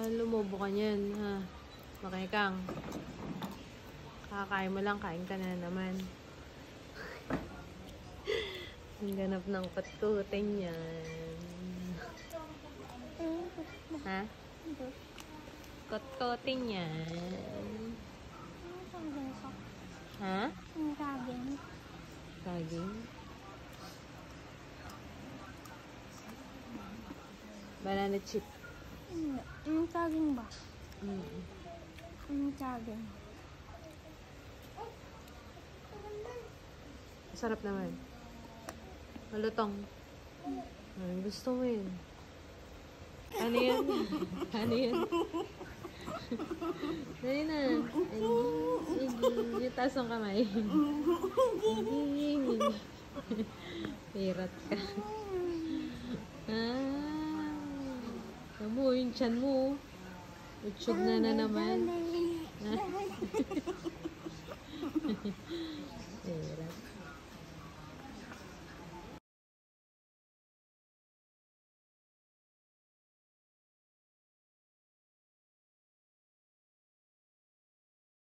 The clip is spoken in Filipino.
Lumubo ka niyan, ha? Makikang. Kakain mo lang, kain ka na naman. Ang ganap ng kutkutin yan. Ha? Kutkutin yan. Ha? Saging. Saging? Banana chip. Saging ba? Mm. Saging. Sarap naman. Malutong. Gusto mo yun. Ano yan? Ano yan? Dali na. Yung taas ng kamay. Pirat ka. Kamu, yung tiyan mo. Utsog na naman. Pirat.